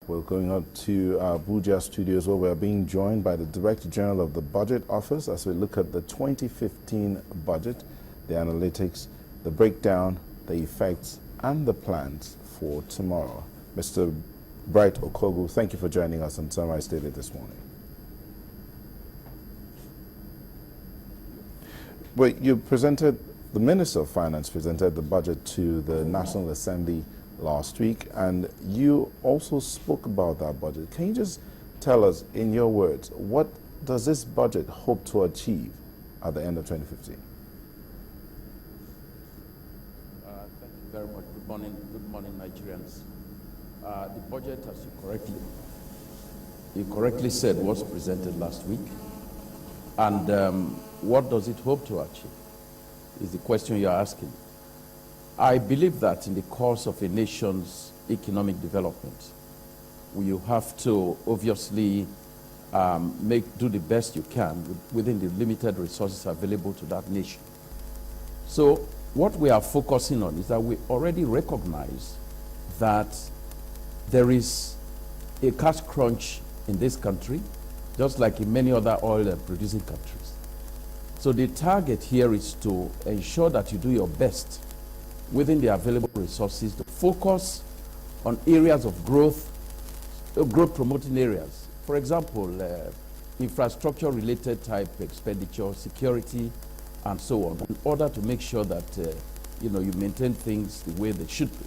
We're going on to our Abuja studios where we're being joined by the Director General of the Budget Office as we look at the 2015 budget, the analytics, the breakdown, the effects, and the plans for tomorrow. Mr. Bright Okogu, thank you for joining us on Sunrise Daily this morning. Well, the Minister of Finance presented the budget to the National Assembly last week, and you also spoke about that budget. Can you just tell us, in your words, what does this budget hope to achieve at the end of 2015? Thank you very much. Good morning, Nigerians. The budget, as you correctly said, was presented last week. And what does it hope to achieve is the question you're asking. I believe that in the course of a nation's economic development, you have to obviously do the best you can within the limited resources available to that nation. So what we are focusing on is that we already recognize that there is a cash crunch in this country, just like in many other oil-producing countries. So the target here is to ensure that you do your best within the available resources to focus on areas of growth promoting areas. For example, infrastructure-related type expenditure, security, and so on, in order to make sure that you maintain things the way they should be.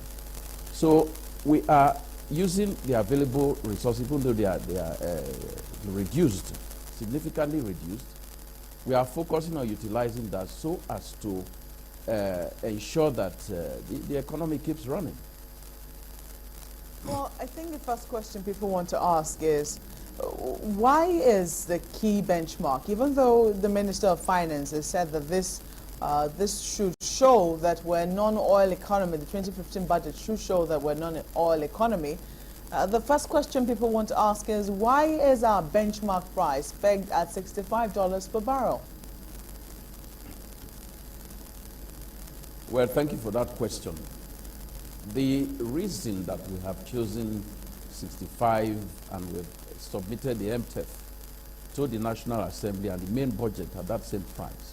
So we are using the available resources, even though they are reduced, significantly reduced. We are focusing on utilizing that so as to ensure that the economy keeps running. Well, I think the first question people want to ask is, why is the key benchmark, even though the Minister of Finance has said that this should show that we're non-oil economy, the 2015 budget should show that we're non-oil economy, the first question people want to ask is, why is our benchmark price pegged at $65 per barrel? Well, thank you for that question. The reason that we have chosen 65 and we've submitted the MTEF to the National Assembly and the main budget at that same price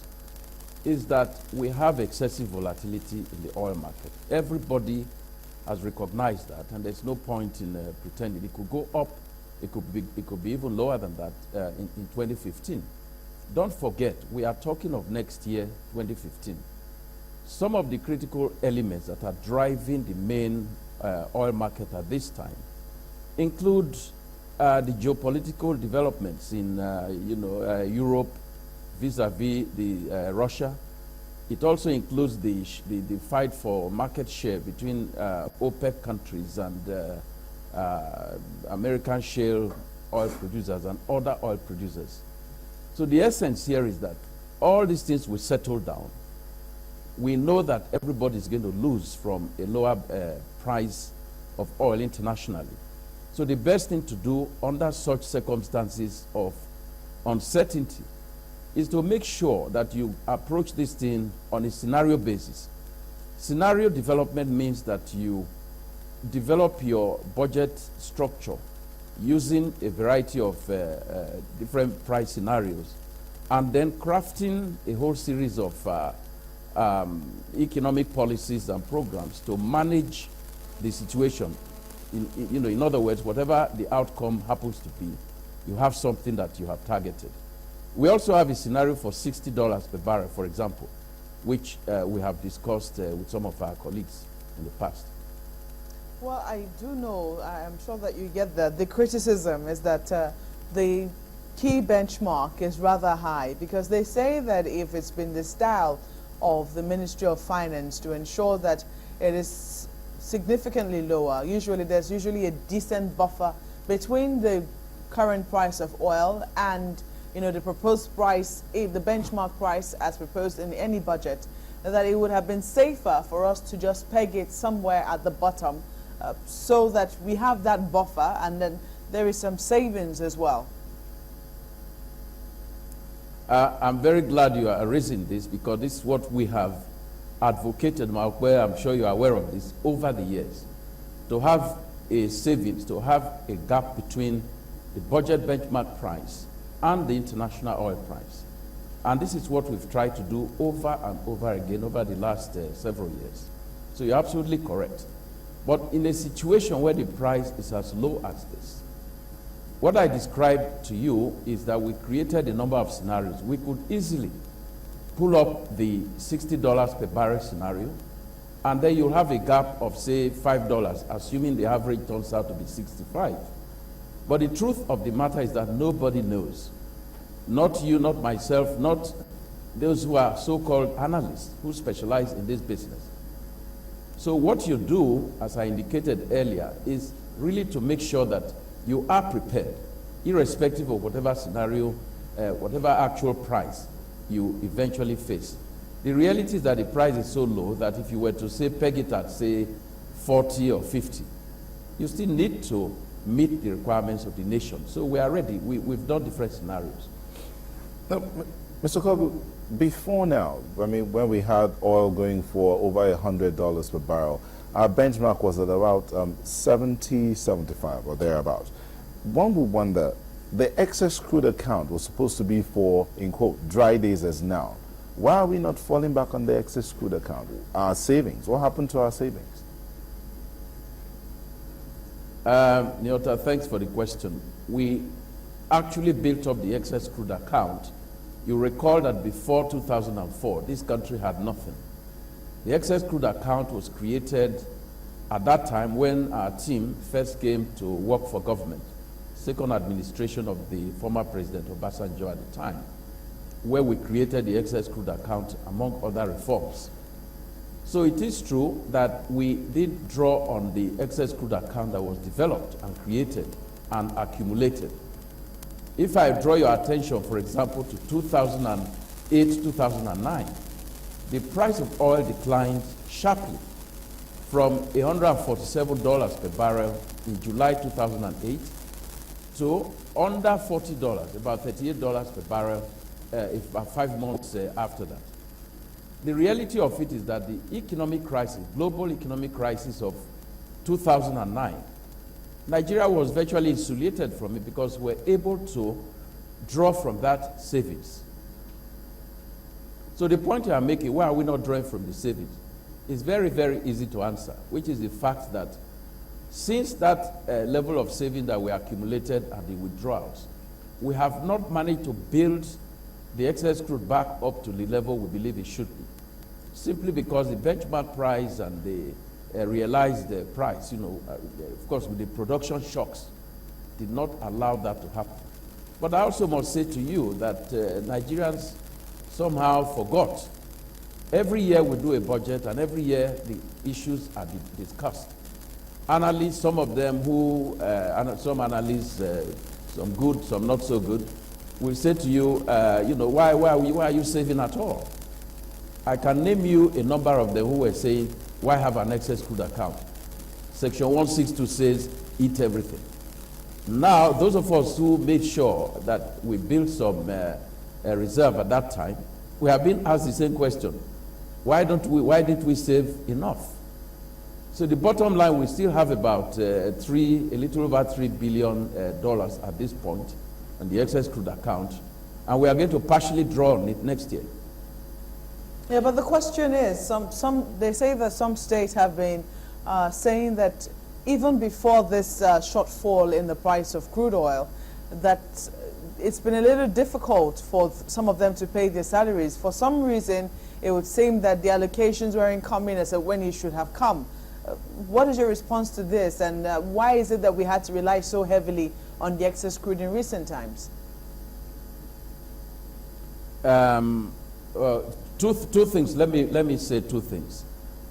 is that we have excessive volatility in the oil market. Everybody has recognized that, and there's no point in pretending. It could go up, it could be even lower than that in 2015. Don't forget, we are talking of next year, 2015. Some of the critical elements that are driving the main oil market at this time include the geopolitical developments in Europe vis-a-vis Russia. It also includes the fight for market share between OPEC countries and American shale oil producers and other oil producers. So the essence here is that all these things will settle down. We know that everybody is going to lose from a lower price of oil internationally. So the best thing to do under such circumstances of uncertainty is to make sure that you approach this thing on a scenario basis. Scenario development means that you develop your budget structure using a variety of different price scenarios, and then crafting a whole series of economic policies and programs to manage the situation. In other words, whatever the outcome happens to be, you have something that you have targeted. We also have a scenario for $60 per barrel, for example, which we have discussed with some of our colleagues in the past. Well, I do know, I'm sure that you get that. The criticism is that the key benchmark is rather high, because they say that if it's been the style of the Ministry of Finance to ensure that it is significantly lower, there's usually a decent buffer between the current price of oil and the proposed price, the benchmark price as proposed in any budget, that it would have been safer for us to just peg it somewhere at the bottom so that we have that buffer and then there is some savings as well. I'm very glad you are raising this, because this is what we have advocated, I'm sure you are aware of this, over the years. To have a savings, to have a gap between the budget benchmark price and the international oil price. And this is what we've tried to do over and over again over the last several years. So you're absolutely correct. But in a situation where the price is as low as this, what I described to you is that we created a number of scenarios. We could easily pull up the $60 per barrel scenario, and then you'll have a gap of, say, $5, assuming the average turns out to be 65. But the truth of the matter is that nobody knows. Not you, not myself, not those who are so-called analysts who specialize in this business. So what you do, as I indicated earlier, is really to make sure that you are prepared, irrespective of whatever scenario, whatever actual price you eventually face. The reality is that the price is so low that if you were to say peg it at, say, 40 or 50, you still need to meet the requirements of the nation. So we are ready. We've done different scenarios. Now, Mr. Okogu, before now, I mean, when we had oil going for over $100 per barrel, our benchmark was at about 70, 75 or thereabout. One would wonder, the excess crude account was supposed to be for, in quote, dry days as now. Why are we not falling back on the excess crude account? Our savings, what happened to our savings? Nyota, thanks for the question. We actually built up the excess crude account. You recall that before 2004, this country had nothing. The excess crude account was created at that time when our team first came to work for government, second administration of the former President Obasanjo at the time, where we created the excess crude account, among other reforms. So it is true that we did draw on the excess crude account that was developed and created and accumulated. If I draw your attention, for example, to 2008, 2009, the price of oil declined sharply from $147 per barrel in July 2008 to under $40, about $38 per barrel, about 5 months after that. The reality of it is that the economic crisis, global economic crisis of 2009, Nigeria was virtually insulated from it because we were able to draw from that savings. So the point you are making, why are we not drawing from the savings, is very, very easy to answer, which is the fact that since that level of saving that we accumulated and the withdrawals, we have not managed to build the excess crude back up to the level we believe it should be, simply because the benchmark price and the realized price, of course, with the production shocks, did not allow that to happen. But I also must say to you that Nigerians somehow forgot. Every year we do a budget, and every year the issues are discussed. Analysts, some of them who, some analysts, some good, some not so good, will say to you, why are you saving at all? I can name you a number of them who were saying, why have an excess crude account? Section 162 says, eat everything. Now, those of us who made sure that we built some reserve at that time, we have been asked the same question. Why didn't we save enough? So the bottom line, we still have about a little over $3 billion at this point on the excess crude account, and we are going to partially draw on it next year. Yeah, but the question is, they say that some states have been saying that even before this shortfall in the price of crude oil, that it's been a little difficult for some of them to pay their salaries. For some reason, it would seem that the allocations weren't coming as when it should have come. What is your response to this, and why is it that we had to rely so heavily on the excess crude in recent times? Two things. Let me say two things.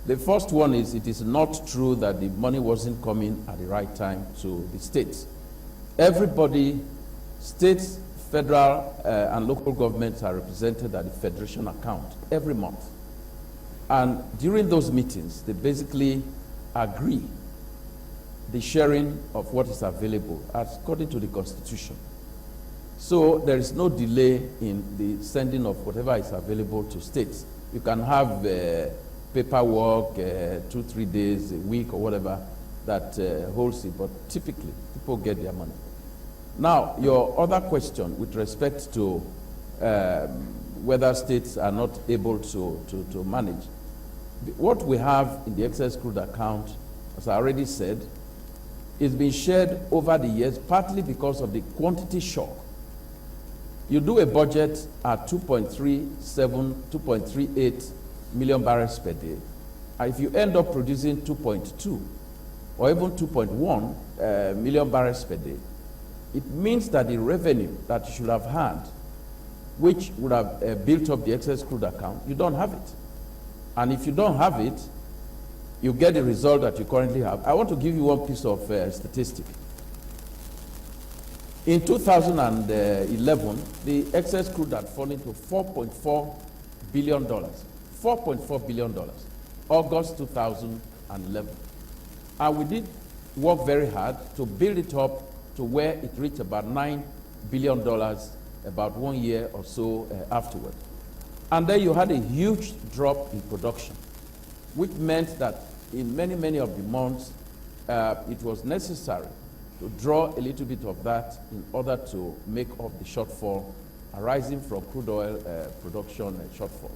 The first one is, it is not true that the money wasn't coming at the right time to the states. Everybody, states, federal and local governments are represented at the federation account every month. And during those meetings, they basically agree the sharing of what is available according to the Constitution. So there is no delay in the sending of whatever is available to states. You can have paperwork, 2-3 days, a week or whatever, that holds it, but typically people get their money. Now, your other question with respect to whether states are not able to manage. What we have in the excess crude account, as I already said, is being shared over the years, partly because of the quantity shock. You do a budget at 2.37, 2.38 million barrels per day. And if you end up producing 2.2 or even 2.1 million barrels per day, it means that the revenue that you should have had, which would have built up the excess crude account, you don't have it. And if you don't have it, you get the result that you currently have. I want to give you one piece of statistic. In 2011, the excess crude had fallen to $4.4 billion. $4.4 billion, August 2011. And we did work very hard to build it up to where it reached about $9 billion about 1 year or so afterward. And then you had a huge drop in production, which meant that in many, many of the months, it was necessary to draw a little bit of that in order to make up the shortfall arising from crude oil production shortfalls.